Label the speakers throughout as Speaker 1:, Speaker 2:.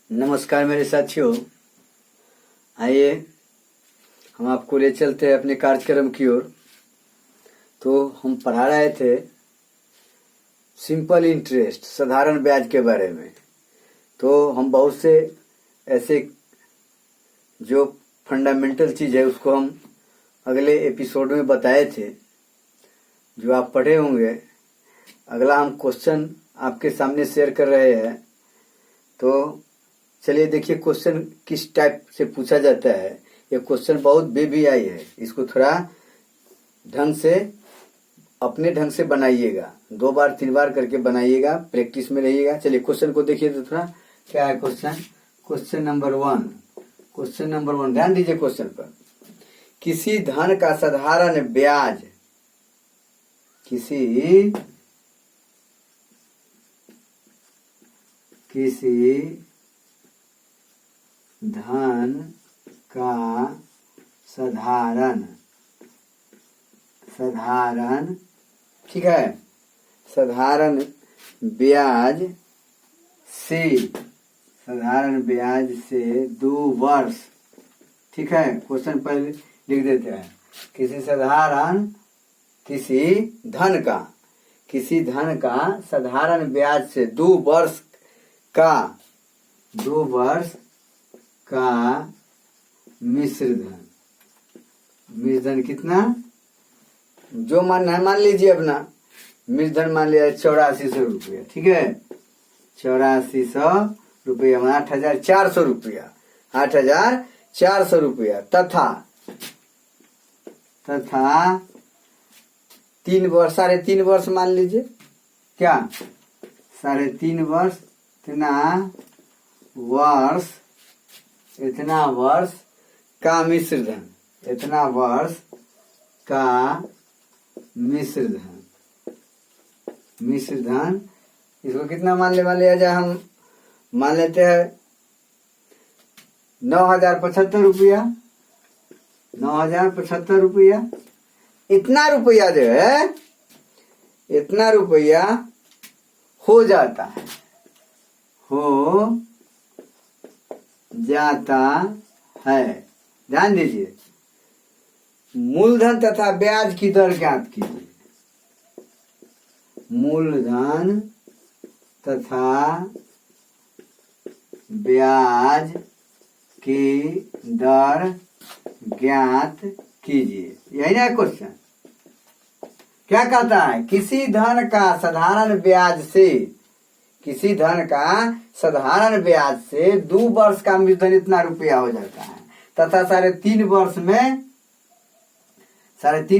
Speaker 1: नमस्कार मेरे साथियों, आइए हम आपको ले चलते हैं अपने कार्यक्रम की ओर। तो हम पढ़ा रहे थे सिंपल इंटरेस्ट, साधारण ब्याज के बारे में। तो हम बहुत से ऐसे जो फंडामेंटल चीज है उसको हम अगले एपिसोड में बताए थे, जो आप पढ़े होंगे। अगला हम क्वेश्चन आपके सामने शेयर कर रहे हैं। तो चलिए देखिए क्वेश्चन किस टाइप से पूछा जाता है। ये क्वेश्चन बहुत बेबीआई है, इसको थोड़ा ढंग से अपने ढंग से बनाइएगा, 2 बार 3 बार करके बनाइएगा, प्रैक्टिस में रहिएगा। चलिए क्वेश्चन को देखिए तो थोड़ा क्या है क्वेश्चन। क्वेश्चन नंबर 1 ध्यान दीजिए क्वेश्चन पर। किसी धन का साधारण ब्याज, किसी धन का साधारण ठीक है, साधारण ब्याज से 2 वर्ष, ठीक है। क्वेश्चन पहले लिख देते हैं। किसी धन का साधारण ब्याज से 2 वर्ष का मिश्र धन कितना, जो मानना है मान लीजिए अपना। मिश्र धन मान लिया 8400 रुपया, ठीक है। 8400 रुपया 8400 रुपया, 8400 रुपया तथा 3 वर्ष, 3.5 वर्ष मान लीजिए। क्या 3.5 वर्ष, इतना वर्ष का मिश्र धन, मिश्र धन इसको कितना मान लिया जाए। हम मान लेते हैं 9075 रुपया, 9075 रुपया। इतना रुपया जो है, इतना रुपया हो जाता है। ध्यान दीजिए, मूलधन तथा ब्याज की दर ज्ञात कीजिए। मूलधन तथा ब्याज की दर ज्ञात कीजिए, यही ना क्वेश्चन। क्या कहता है? किसी धन का साधारण ब्याज से 2 वर्ष का मिश्र धन इतना रुपया हो जाता है तथा 3.5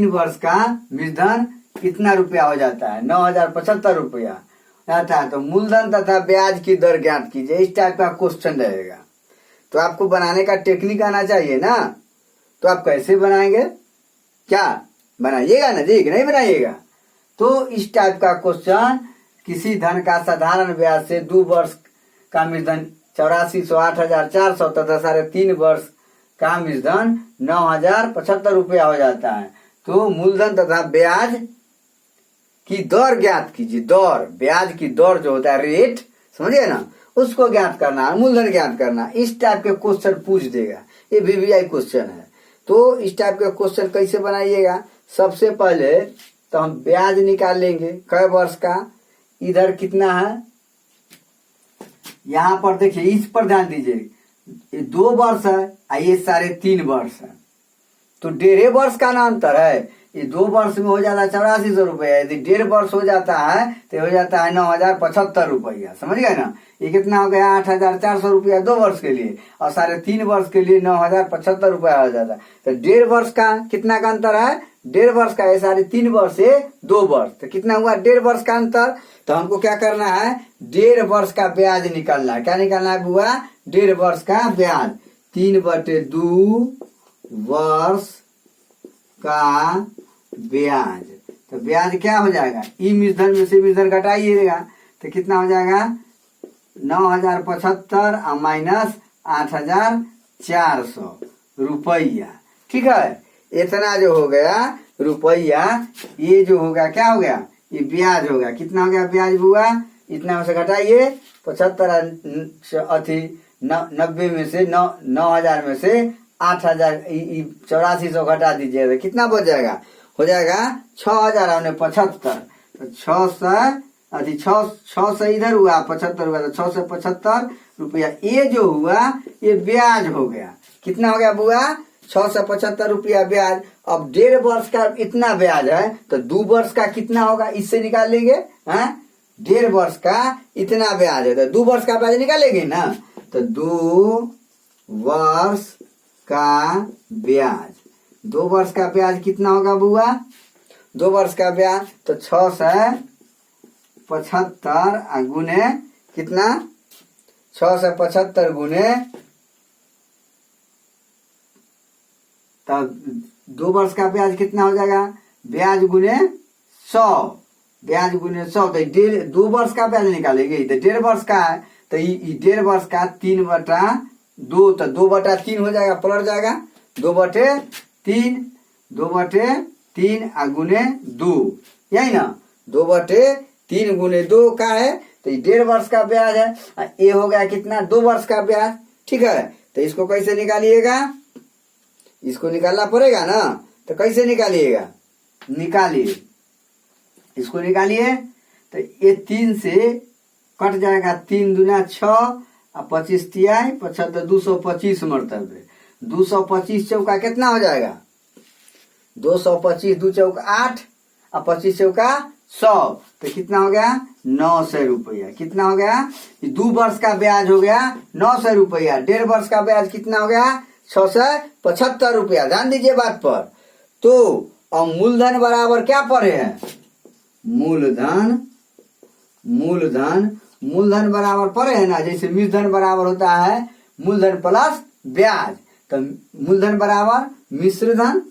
Speaker 1: वर्ष का मिश्र धन कितना रुपया हो जाता है, 9075 रुपया आता है। तो मूलधन तथा ब्याज की दर ज्ञात कीजिए, इस टाइप का क्वेश्चन रहेगा। तो आपको बनाने का टेक्निक आना चाहिए ना। तो आप कैसे बनाएंगे, क्या बनाइएगा ना जी, कि नहीं बनाइएगा। तो इस टाइप का क्वेश्चन, किसी धन का साधारण ब्याज से 2 वर्ष का मिश्र धन 8400, 8400 तथा 3.5 वर्ष का मिश्र धन 9075 रुपया हो जाता है। तो मूलधन तथा ब्याज की दर ज्ञात कीजिए। ब्याज की दर जो होता है, रेट, समझिए ना, उसको ज्ञात करना, मूलधन ज्ञात करना। इस टाइप के क्वेश्चन पूछ देगा, ये VVI क्वेश्चन है। तो इस टाइप के क्वेश्चन कैसे बनाइएगा। सबसे पहले तो हम ब्याज निकाल लेंगे, कै वर्ष का, इधर कितना है, यहाँ पर देखिए, इस पर ध्यान दीजिए। ये 2 वर्ष है, ये 3.5 वर्ष है, तो 1.5 वर्ष का ना अंतर है। ये 2 वर्ष में हो जाता है 8400 रुपया, यदि 1.5 वर्ष हो जाता है तो हो जाता है 9075 रुपया। समझ गए ना। ये कितना हो गया, 8400 रुपया 2 वर्ष के लिए, और 3.5 वर्ष के लिए 9075 रुपया हो जाता है। तो 1.5 वर्ष का कितना का अंतर है, 1.5 वर्ष का है 3.5 वर्ष से 2 वर्ष, तो कितना हुआ 1.5 वर्ष का अंतर। तो हमको क्या करना है, 1.5 वर्ष का ब्याज निकालना है। क्या निकालना है बुआ, 1.5 वर्ष का ब्याज। 3/2 वर्ष का ब्याज। तो ब्याज क्या हो जाएगा, ई मिश्र धन में से मिश्र धन घटाइएगा, तो कितना हो जाएगा, 9075 माइनस 8400 रुपया, ठीक है। इतना जो हो गया रुपया, ये जो होगा क्या हो गया, ये ब्याज होगा। कितना हो गया ब्याज हुआ, इतना में से घटाइए 75 90 में से 9,000 में से 8,000 8400 घटा दीजिएगा तो कितना बच जाएगा? हो जाएगा 6,000 और 75। तो 600 इधर हुआ, 75 हुआ, तो 675 रुपया ये जो हुआ ये ब्याज हो गया। कितना हो गया बुआ? 675 रुपया ब्याज। अब 1.5 वर्ष का इतना ब्याज है तो 2 वर्ष का कितना होगा इससे निकाल लेंगे। हैं 1.5 वर्ष का इतना ब्याज है तो 2 वर्ष का ब्याज निकालेंगे ना। तो 2 वर्ष का ब्याज, 2 वर्ष का ब्याज कितना होगा बुआ? 2 वर्ष का ब्याज तो 675 गुने कितना? 675 गुने, तब 2 वर्ष का ब्याज कितना हो जाएगा? ब्याज गुने 100, ब्याज गुने 100 तो 2 वर्ष का ब्याज निकालेंगे तो 1.5 वर्ष का है तो 1.5 वर्ष का 3/2 तो 2/3 हो जाएगा, पलट जाएगा 2/3, 2/3 गुने 2, यही ना 2/3 गुने 2 का है तो 1.5 वर्ष का ब्याज है। ये हो गया कितना? 2 वर्ष का ब्याज। ठीक है, तो इसको कैसे निकालिएगा? इसको निकालना पड़ेगा ना, तो कैसे निकालिएगा? निकालिए, इसको निकालिए तो ये 3 से कट जाएगा, 3 दूना 6 और 25 तिहाई 75, 225 मरतबे। 225 चौका कितना हो जाएगा? 225 2 चौका 8 और 25 चौका 100 तो कितना हो गया? 900 रुपया। कितना हो गया? 2 वर्ष का ब्याज हो गया 900 रुपया। 1.5 वर्ष का ब्याज कितना हो गया? 675 रुपया। ध्यान दीजिए बात पर। तो अब मूलधन बराबर क्या पढ़े हैं? मूलधन बराबर पढ़े है ना, जैसे मूलधन बराबर होता है मूलधन प्लस ब्याज। तो मूलधन बराबर मिश्रधन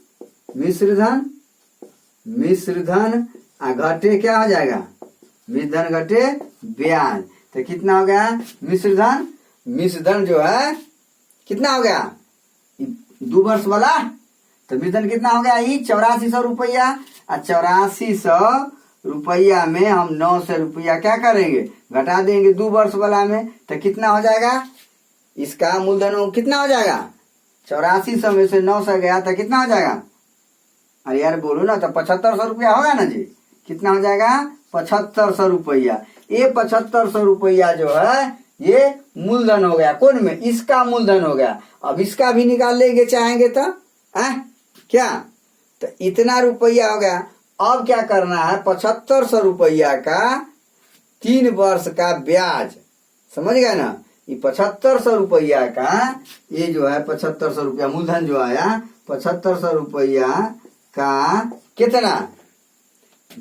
Speaker 1: घटे क्या हो जाएगा? मिश्रधन घटे ब्याज। तो कितना हो गया? मिश्रधन जो है कितना हो गया? 2 वर्ष वाला तो मिश्रधन कितना हो गया? 8400 रुपया। 8400 रुपया में हम 900 रुपया क्या करेंगे? घटा देंगे 2 वर्ष वाला में तो कितना हो जाएगा? इसका मूलधन कितना हो जाएगा? 8400 में से 900 गया तो कितना हो जाएगा? अरे यार बोलो ना, तो 7500 रुपया होगा ना जी। कितना हो जाएगा? 7500 रुपया। ये 7500 रुपया जो है ये मूलधन हो गया। कौन में? इसका मूलधन हो गया। अब इसका भी निकाल लेंगे चाहेंगे तो क्या? तो इतना रुपया हो गया। अब क्या करना है? 7500 रुपया का 3 वर्ष का ब्याज, समझ गए ना? ये 7500 रुपया का ये जो है 7500 रुपया मूलधन जो आया 7500 रुपया का कितना?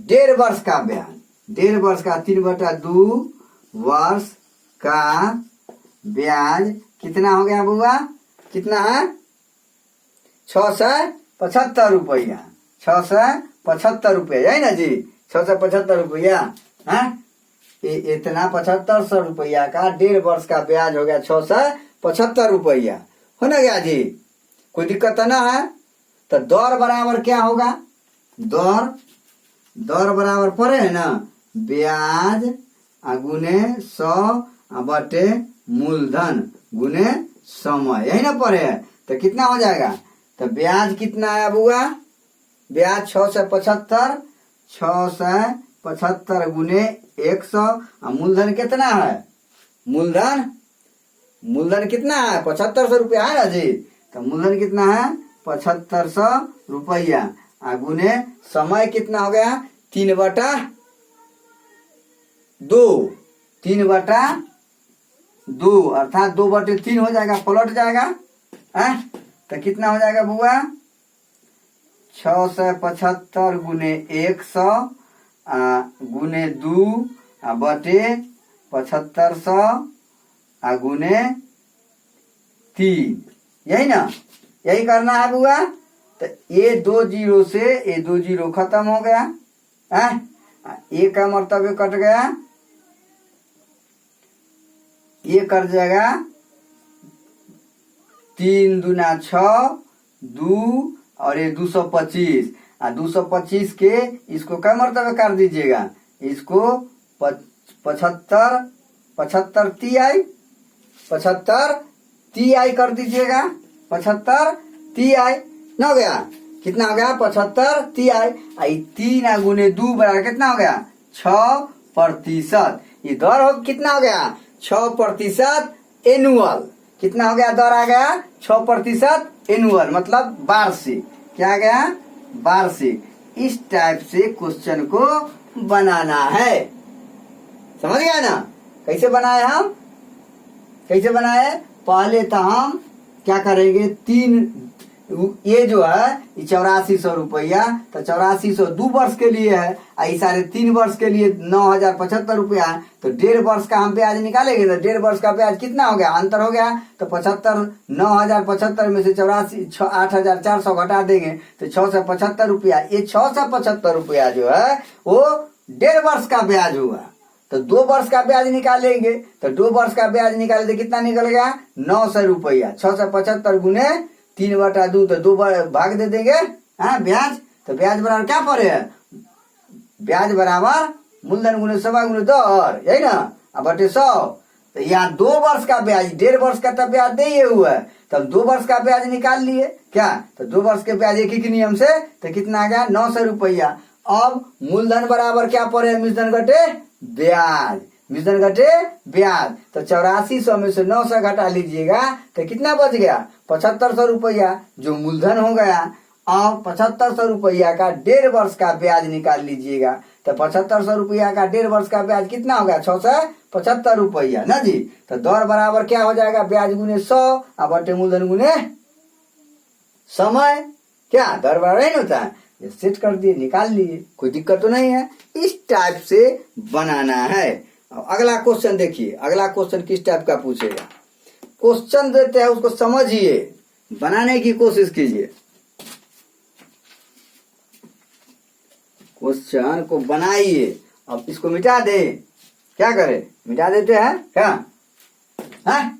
Speaker 1: 1.5 वर्ष का ब्याज। 1.5 वर्ष का 3/2 वर्ष का ब्याज कितना हो गया बुआ? कितना है? 675 रुपया। 675 रुपया है ना जी। 675 रुपया है। इतना 7500 रुपया का 1.5 वर्ष का ब्याज हो गया 675 रुपया। हो ना गया जी? कोई दिक्कत तो ना है? तो दर बराबर क्या होगा? दर बराबर पड़े है ना, ब्याज गुने 100 बटे मूलधन गुने समय, यही ना पड़े है। तो कितना हो जाएगा? तो ब्याज कितना है बुआ? ब्याज 675, 675 गुने 100 और मूलधन कितना है? मूलधन कितना है? 7500 रुपया है ना जी। तो मूलधन कितना है? 7500 रुपया गुने समय कितना हो गया? 3/2। 3/2 अर्थात 2/3 हो जाएगा, पलट जाएगा। तो कितना हो जाएगा बुआ? 675 गुने 100 गुने 2 बटे 7500 गुने 3, यही ना? यही करना है बुआ। तो ये 2 जीरो से ये 2 जीरो खत्म हो गया। ये का मर्तबे कट गया, ये कट जाएगा 3 दूना 6 2 और ये 225 225 के इसको क्या मर्तबे कर दीजिएगा? इसको 75 तिहाई 75 TI कर दीजिएगा, 75 TI ना हो गया, कितना हो गया 75 TI। 3 गुने 2 बराबर कितना हो गया 6%। ये दर हो कितना हो गया 6% एनुअल। कितना हो गया दर आ गया 6% एनुअल, मतलब वार्षिक। क्या आ गया वार्षिक। इस टाइप से क्वेश्चन को बनाना है, समझ गया ना। कैसे बनाए हम, कैसे बनाए, पहले तो हम क्या करेंगे, 3 ये जो है 8400 रुपया, तो 8400 2 वर्ष के लिए है, ये सारे 3 वर्ष के लिए 9075 रुपया है। तो 1.5 वर्ष का हम ब्याज निकालेंगे, तो 1.5 वर्ष का ब्याज कितना हो गया, अंतर हो गया। तो 75 9075 में से 8400 घटा देंगे तो 675 रुपया। ये 675 रुपया जो है वो 1.5 वर्ष का ब्याज हुआ। तो 2 वर्ष का ब्याज निकालेंगे, तो 2 वर्ष का ब्याज निकाले तो कितना निकल गया 900 रुपया। 675 गुने 3/2 तो 2 भाग दे देंगे, हाँ ब्याज। तो ब्याज बराबर क्या पड़े है, ब्याज बराबर मूलधन गुने सवा गुने दर, यही ना, अब बटे 100। तो यहाँ 2 वर्ष का ब्याज, 1.5 वर्ष का तो ब्याज नहीं हुआ है, तब 2 वर्ष का ब्याज निकाल लिए क्या। तो 2 वर्ष के ब्याज एक ही नियम से, तो कितना आ गया 900 रुपया। अब मूलधन बराबर क्या पड़े, मूलधन घटे ब्याज, मूलधन घटे ब्याज। तो 8400 में से 900 घटा लीजिएगा तो कितना बच गया 7500 रुपया, जो मूलधन हो गया। अब 7500 रुपया का 1.5 वर्ष का ब्याज निकाल लीजिएगा, तो 7500 रुपया का 1.5 वर्ष का ब्याज कितना होगा 675 रुपया ना जी। तो दर बराबर क्या हो जाएगा, ब्याज गुने 100 अब बटे मूलधन गुने समय। क्या दर बराबर नहीं होता है, ये सेट कर दिए, निकाल लिए, कोई दिक्कत तो नहीं है। इस टाइप से बनाना है। अब अगला क्वेश्चन देखिए, अगला क्वेश्चन किस टाइप का पूछेगा। क्वेश्चन देते हैं उसको समझिए, बनाने की कोशिश कीजिए, क्वेश्चन को बनाइए। अब इसको मिटा दे, क्या करें, मिटा देते हैं क्या, है?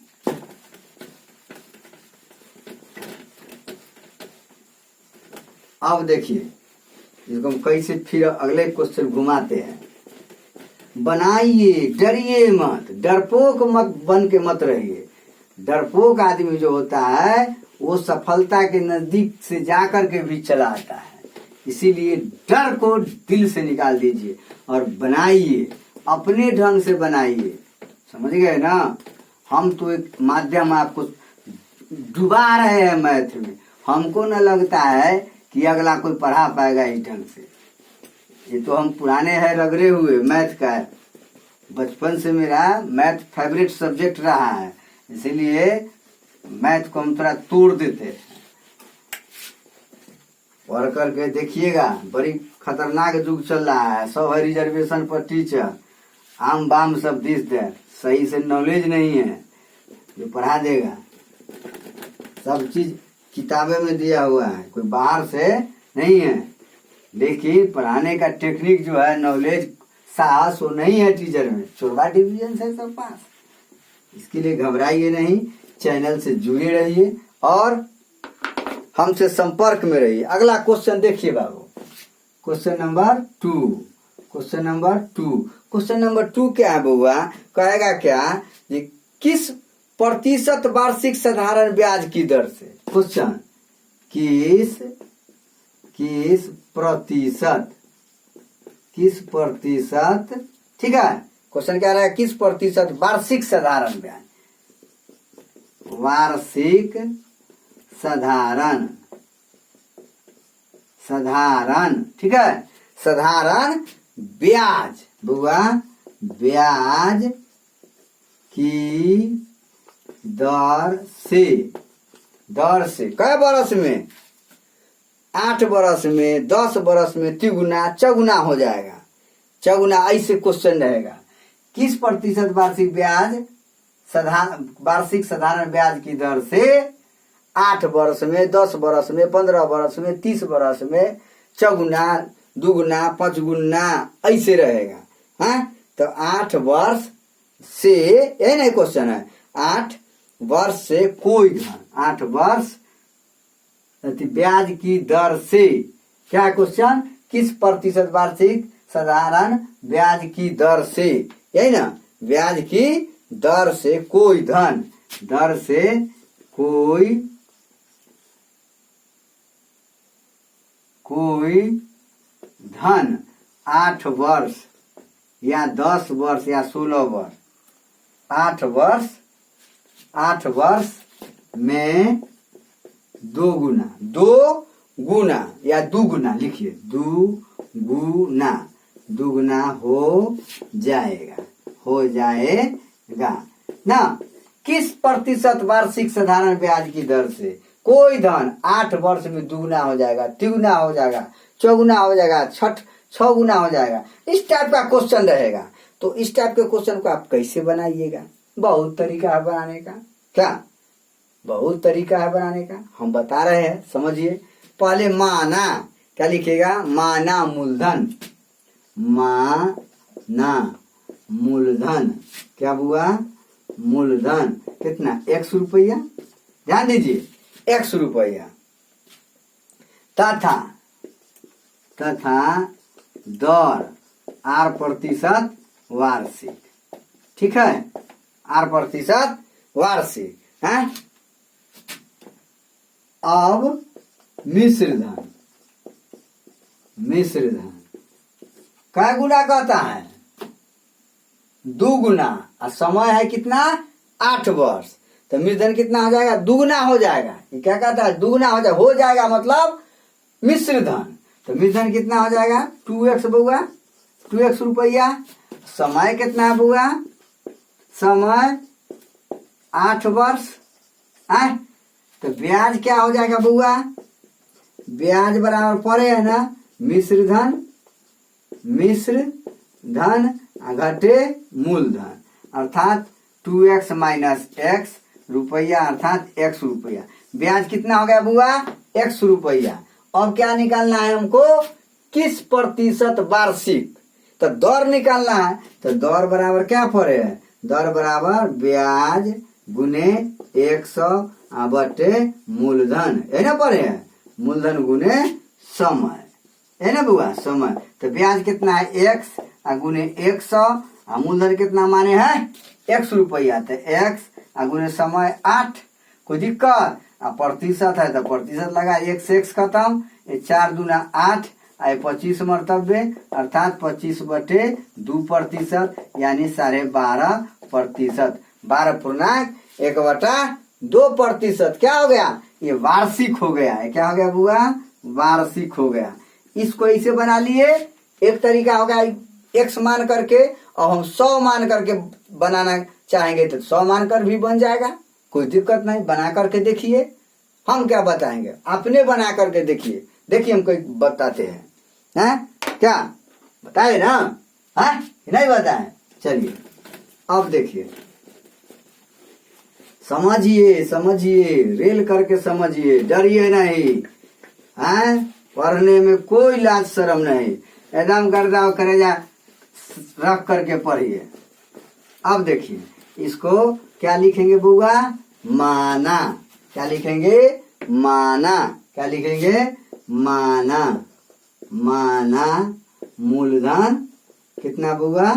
Speaker 1: अब देखिए इसको हम कैसे फिर अगले क्वेश्चन घुमाते हैं। बनाइए, डरिए मत, डरपोक मत बन के मत रहिए। डरपोक आदमी जो होता है वो सफलता के नजदीक से जाकर के भी चला आता है। इसीलिए डर को दिल से निकाल दीजिए और बनाइए, अपने ढंग से बनाइए, समझ गए ना। हम तो एक माध्यम आपको डुबा रहे हैं मैथ में, हमको न लगता है कि अगला कोई पढ़ा पाएगा इस ढंग से। ये तो हम पुराने हैं रगड़े हुए मैथ का, बचपन से मेरा मैथ फेवरेट सब्जेक्ट रहा है, इसीलिए मैथ को हम थोड़ा तोड़ देते हैं। पढ़ करके देखिएगा, बड़ी खतरनाक युग चल रहा है, सब है रिजर्वेशन पर टीचर, आम बाम सब दिस दे, सही से नॉलेज नहीं है जो पढ़ा देगा। सब चीज किताबें में दिया हुआ है, कोई बाहर से नहीं है, लेकिन पढ़ाने का टेक्निक जो है, नॉलेज साहस वो नहीं है टीचर में। 14 डिवीजन से सब पास। इसके लिए घबराइए नहीं, चैनल से जुड़े रहिए और हमसे संपर्क में रहिए। अगला क्वेश्चन देखिए बाबू, question number 2। Question number 2, question number 2 क्या है बउआ, कहेगा क्या कि किस प्रतिशत वार्षिक साधारण ब्याज की दर से, क्वेश्चन किस प्रतिशत, ठीक है, क्वेश्चन क्या रहा है, किस प्रतिशत वार्षिक साधारण ब्याज, वार्षिक साधारण, ठीक है, साधारण ब्याज बुआ, ब्याज की दर से कई बरस में, 8 बरस में, 10 बरस में तिगुना चौगुना हो जाएगा, चौगुना ऐसे क्वेश्चन रहेगा। किस प्रतिशत वार्षिक ब्याज, वार्षिक साधारण ब्याज की दर से 8 वर्ष में, 10 वर्ष में, 15 वर्ष में, 30 वर्ष में चौगुना, दुगुना, 5 गुना ऐसे रहेगा। हाँ, तो 8 वर्ष से, यही नहीं क्वेश्चन है, 8 वर्ष से कोई धन, 8 वर्ष ब्याज की दर से, क्या क्वेश्चन, किस प्रतिशत वार्षिक साधारण ब्याज की दर से, यही ना, ब्याज की दर से कोई धन, दर से कोई धन 8 वर्ष या 10 वर्ष या 16 वर्ष, 8 वर्ष में 2 गुना या दुगुना लिखिए, दुगुना हो जाएगा ना। किस प्रतिशत वार्षिक साधारण ब्याज की दर से कोई धन 8 वर्ष में दुगुना हो जाएगा, तिगुना हो जाएगा, चौगुना हो जाएगा, 6 गुना हो जाएगा। इस टाइप का क्वेश्चन रहेगा। तो इस टाइप के क्वेश्चन को आप कैसे बनाइएगा? बहुत तरीका है बनाने का। क्या बहुत तरीका है बनाने का, हम बता रहे हैं, समझिए। पहले माना, क्या लिखेगा? माना मूलधन, क्या हुआ? मूलधन कितना? 100 रुपया। ध्यान दीजिए, 100 रुपया तथा दर 8% वार्षिक। ठीक है, 8% वार्षिक है। अब मिश्र धन क्या गुना कहता है? 2 गुना। और समय है कितना? 8 वर्ष। तो मिश्र धन कितना हो जाएगा? दुगुना हो जाएगा। ये क्या कहता है? दुगुना हो जाएगा मतलब मिश्र धन। तो मिश्र धन कितना हो जाएगा? 2x बउआ, 2x रुपया। समय कितना है बउआ? समय 8 वर्ष है। तो ब्याज क्या हो जाएगा बउआ? ब्याज बराबर पड़े है ना मिश्र धन घटे मूलधन, अर्थात 2x माइनस x रुपया, अर्थात 100 रुपया। ब्याज कितना हो गया बुआ? 100 रुपया। अब क्या निकालना है हमको? किस प्रतिशत वार्षिक। तो दर निकालना है। तो दर बराबर क्या पड़े है? दर बराबर ब्याज गुने 100 बटे मूलधन, है ना पड़े है? मूलधन गुने समय, है ना बुआ? समय। तो ब्याज कितना है? x गुने 100, मूलधन कितना माने है? 100 रुपया। तो x गुने समय 8। कोई दिक्कत? प्रतिशत है तो प्रतिशत लगा, 1 से x खत्म, 4 दूना 8, 25 मरतबे, अर्थात 25 बटे 2%, यानी 12.5%। 12.1/2% क्या हो गया? ये वार्षिक हो गया है। क्या हो गया बुआ? वार्षिक हो गया। इसको ऐसे बना लिए। एक तरीका हो गया x मान करके, और हम 100 मान करके बनाना चाहेंगे तो 100 मान कर भी बन जाएगा, कोई दिक्कत नहीं। बना करके देखिए। हम क्या बताएंगे? अपने बना करके देखिए। देखिए हम कोई बताते हैं, क्या बताए ना? है नहीं बताए? चलिए अब देखिए, समझिए, रेल करके समझिए, डरिए नहीं। हैं? पढ़ने में कोई लाज शर्म नहीं, एकदम गर्दा करेजा रख करके पढ़िए। अब देखिए, इसको क्या लिखेंगे बुआ? माना। क्या लिखेंगे? माना। क्या लिखेंगे? माना मूलधन कितना बुआ?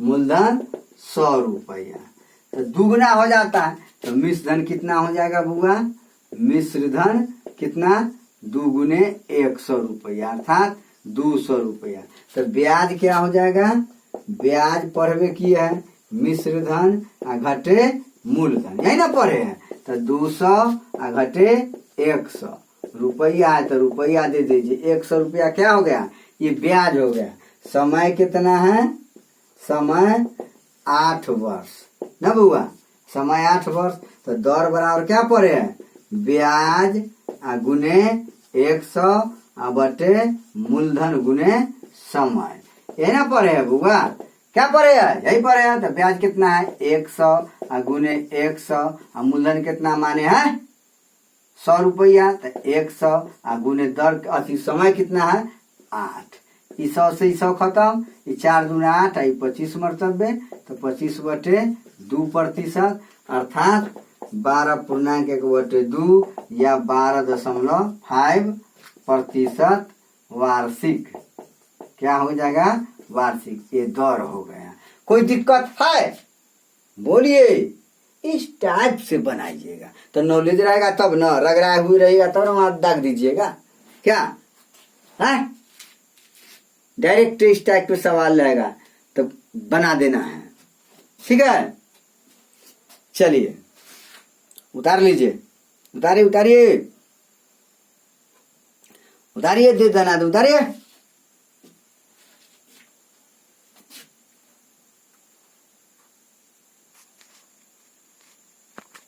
Speaker 1: मूलधन 100 रुपया। तो दुगना हो जाता है। तो मिश्र धन कितना हो जाएगा बुआ? मिश्र धन कितना? 2 गुने 100 रुपया, अर्थात 200 रुपया। तो ब्याज क्या हो जाएगा? ब्याज पढ़वे की है मिश्र धन घटे मूलधन, यही ना पढ़े हैं। तो 200 घटे 100 रुपया है, तो रुपया दे दीजिए। 100 रुपया क्या हो गया? ये ब्याज हो गया। समय कितना है? समय 8 वर्ष ना बुआ? समय 8 वर्ष। तो दर बराबर क्या पड़े है? ब्याज गुने 100 बटे मूलधन गुने समय, ये ना पड़े है बुआ? क्या पड़े है? यही पड़े है। तो ब्याज कितना है? 100 गुने 100, मूलधन कितना माने है? 100 रुपया। तो 100 गुने दर अति समय कितना है? 8। 100 से 100 खत्म, 4 दूना 8, 25 मरतबे। तो 25 बटे 2%, अर्थात 12.1/2 या 12.5% वार्षिक। क्या हो जाएगा? वार्षिक। ये दर हो गया। कोई दिक्कत है? बोलिए, इस टाइप से बनाइएगा तो नॉलेज रहेगा, तब न रगड़ाए हुई रहेगा तब वहां दाग दीजिएगा क्या है। डायरेक्ट इस टाइप पे सवाल रहेगा तो बना देना है, ठीक है। चलिए उतार लीजिए, उतारिए उतारिए उतारिए, दे देना, उतारिए।